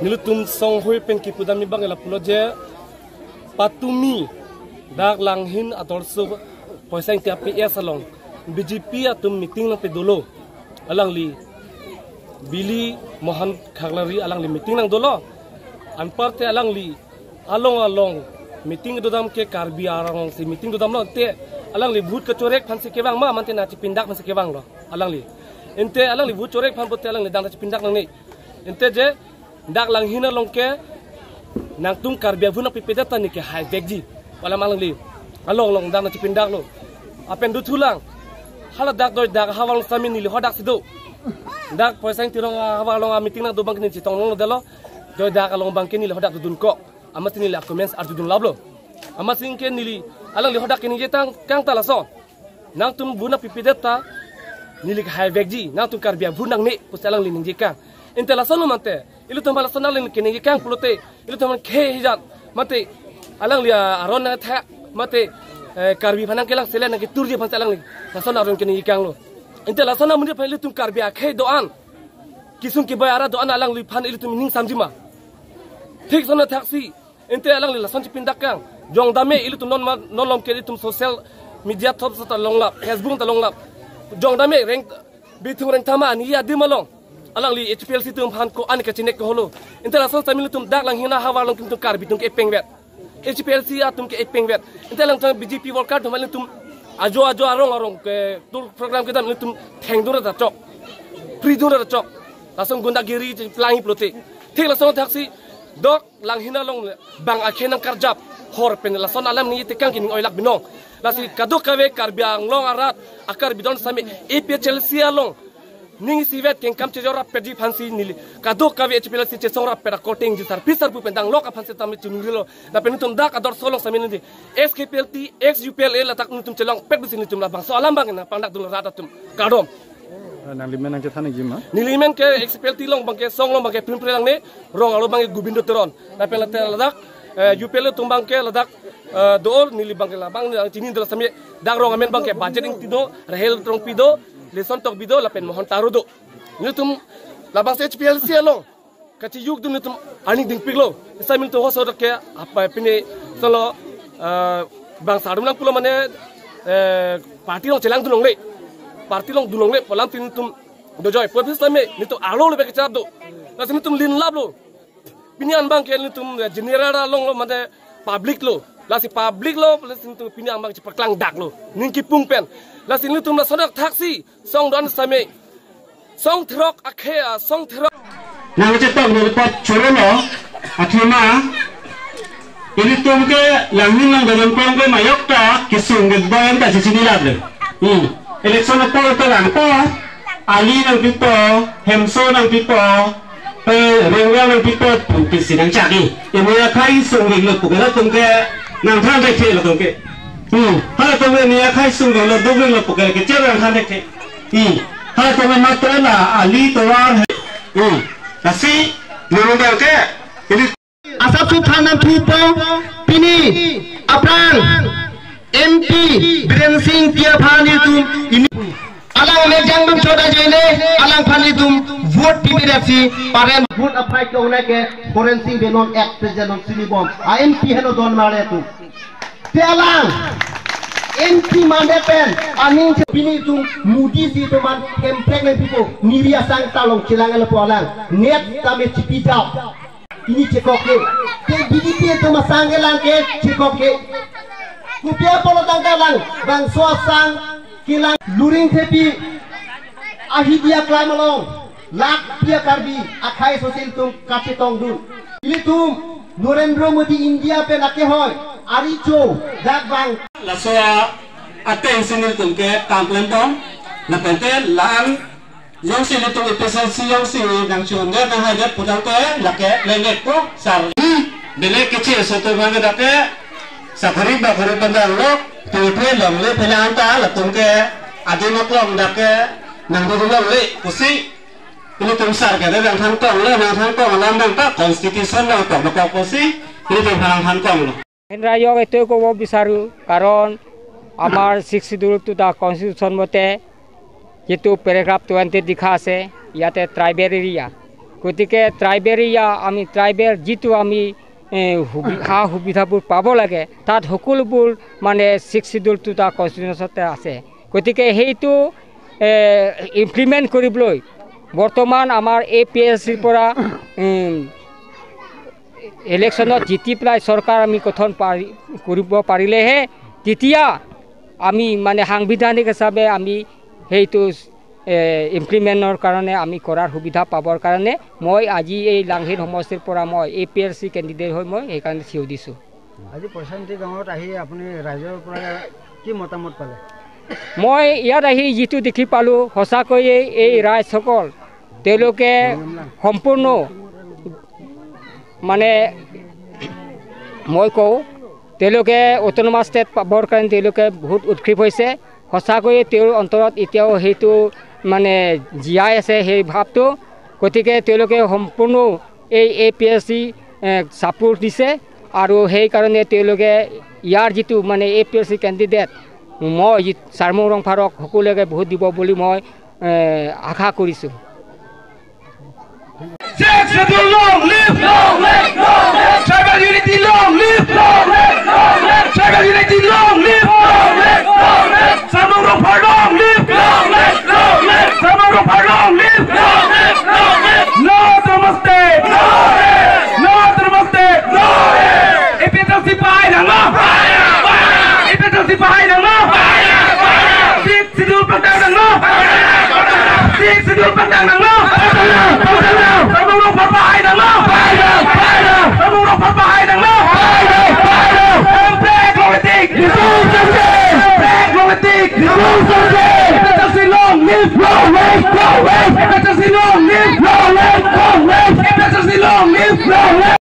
nilutum song hui pen kipudam ni bang elapulo je patumi dak langhin atol su poisang tiap PS along BJP atum meeting lang pedolo alang li Billy Mohan Khaglari alang li meeting nang dolo anparte alang li along meeting dodam ke karbi arang si meeting dodam lo te alang li bhut ka chorek phan se kewang ma mante na chi pindak phan se kewang lo alang li ente alang li bhut chorek phan bote alang li dang chi pindak nang ni ente je dak lang hina long ke nang tung karbi bhuna pipeda tan ni ke hai vegji wala malang li along dang chi pindak lo apen du thulang hala dak doi dak hawang samin ni li hodak sido dak poisang tirong hawang meeting na do bang ni chi tong lo dalo doi dak along bang ke ni li hodak dun ko amat ini lah comments arjudun lablo amat singke nili alang li hodak ini jetang kang talaso nang tum buna pipideta nili hai vegji nang tum karbia bunang ni pusalang li ninjika intela sono mante ilu tum balasana li kini kang pulote ilu tum khe hijat mate alang li aron na tha mate karbi phanang kelang sele na ki turje phan alang li lasana aron kini kang lo intela sona munde phan ilu tum karbia khe doan kisung ki bayara doan alang li phan ilu tum ning samjima ठीक सोना taxi ente alang lila sanchi pindakang jong dame ilu tum non lom ke tum social media top sa long lap Facebook ta long lap jong dame reng bitung reng tama ani ya dimalong alang li HPLC tum phan ko an ka chinek ko holo ente la son tamil tum dak lang hina hawa long tum kar bitung ke peng vet HPLC atum ke peng vet ente lang tum BJP world card tum tum ajo arong ke tul program ke dam tum theng dur da chok pri dur da chok lasong gunda giri plangi plote ठीक la son taxi dok lang hina long bang akhenang karjap hor pen la son alam ni tekang kin oilak binong lasi kadok kawe karbiang long arat akar bidon sami EPHLC long ning sivet ken kam chejora peji phansi nili kadok kawe HPLC che songra pera coating ji sar pisar pu pendang lok phansi tam chungrilo la pen tum dak ador solo sami ni SKPLT XUPL la tak tum chelong pek bisin tum la bang so alam bang na pandak dul rata tum kadom nang limen nang jethana jima nilimen ke XPLT long bang ke song long bang ke prim lang ne rong alo bang gubindo teron na pela ladak UPL tumbang ke ladak dol nili bang ke labang chini dal sami dak rong amen bang ke budgeting tido rahel trong pido leson tok bido lapen mohon tarudo ni tum labang se HPLC long kachi yug dun tum ani ding piglo samil to hoso ke apa pini solo bang sadum lang pulo mane party long chelang dunong le parti long dulong le polam tin tum dojoy profis lame ni to alo le be chap do lasim tum lin lab lo pinian bang ke ni tum general long lo mate public lo lasi public lo lasim tum pinian bang ci paklang dak lo ning ki pung pen lasim ni tum na sodak taxi song don same song throk akhe song throk nang che tong ni pot choro no athima ini tum ke langin lang dalam pong ke mayok ta kisung ge bayan ta sini lab le election na po ito lang po ali ng pito hemso ng pito rengwa ng pito pisi ng chaki imuya kai sunging lo pugala tungke nang than dekhe lo tungke hala tungke niya kai sunging lo duging lo pugala ke chera than dekhe hala tungke matra la ali tawar kasi nurundal ke ini asap su thanam thupo pini aprang MP Biren Singh Tia Phani tum ini alang me jangdum choda jene alang phani tum vote PPFC paren vote apply ko na ke Biren Singh benon ek president sini bom MP heno don mare tum te alang MP mande pen aning bini tum mudi si to man kempreng le pipo niria sang talong chilang le polang net tame chipita ini cekoke te BDP to masangelang ke cekoke Kupia polo tangkalang bang suasang kilang luring tepi ahidia klamalong lak pia karbi akhai sosil tum kache tong dun ili tum Narendra Modi India pe lake hoy ari cho dak bang la soa attention tum ke kamplen tong na pente lang yong sin tum efficiency yong sin nang chon ne na ha de pudang te lake lengek ko sar dele keche so to bang dake Sakari bakari pandang lo, tuwe long le pelang ta la tungke adi maklong dake nang do long le kusi ini tum sar ke dang thang tong le nang thang tong lam dang ta constitution lo tong ko kusi ini tum thang tong lo Hendra yok itu ko bisaru karon amar 62 to da constitution mote yetu paragraph 20 dikha ase yate tribal area গতিকে ট্ৰাইবেৰিয়া আমি ট্ৰাইবেল যিটো আমি সা সুবিধাবোৰ পাব লাগে তাত সকলোবোৰ মানে 6 শিডিউলটো তাৰ কনষ্টিটিউশ্যনতে আছে গতিকে সেইটো ইমপ্লিমেণ্ট কৰিবলৈ বৰ্তমান আমাৰ APSCৰ পৰা ইলেকশ্যনত জিতি পেলাই চৰকাৰ আমি গঠন কৰিব পাৰিলেহে তেতিয়া আমি মানে সাংবিধানিক হিচাপে আমি সেইটো ইমপ্লিমেণ্টৰ কাৰণে আমি কৰাৰ সুবিধা পাবৰ কাৰণে মই আজি এই লাংহিন সমষ্টিৰ পৰা মই APSC কেণ্ডিডেট হৈ মই সেইকাৰণে থিয় দিছোঁ আজি পইচান্তি গাঁৱত আহি আপুনি ৰাইজৰ পৰা কি মতামত পালে মই ইয়াত আহি যিটো দেখি পালোঁ সঁচাকৈয়ে এই ৰাইজসকল তেওঁলোকে সম্পূৰ্ণ মানে মই কওঁ তেওঁলোকে অট'নমাছ ষ্টেট পাবৰ কাৰণে তেওঁলোকে বহুত উৎক্ষেপ হৈছে সঁচাকৈয়ে তেওঁৰ অন্তৰত এতিয়াও সেইটো মানে জীয়াই আছে সেই ভাৱটো গতিকে তেওঁলোকে সম্পূৰ্ণ এই APSC ছাপোৰ্ট দিছে আৰু সেইকাৰণে তেওঁলোকে ইয়াৰ যিটো মানে APSC কেণ্ডিডেট মই চাৰ্মুং ৰংফাৰক সকলোকে ভোট দিব বুলি মই আশা কৰিছোঁ Long live, long live, long live. Tribal unity, long live, long live, long live. Tribal unity, long live, long live, long live. Sarmung Rongphar, long live, long live, long live. Sarmung Rongphar, long live, long live, long live. No Namaste, no no Namaste, no. APSC pahay na no. APSC pahay na no. Six schedule patang na no. Six schedule patang na no. Sarmung Rongphar pahay na no. Sarmung Rongphar pahay na no. Black politic, black politic. APSC long live, long live, long live. APSC long live, long live, long live. APSC long live, long live.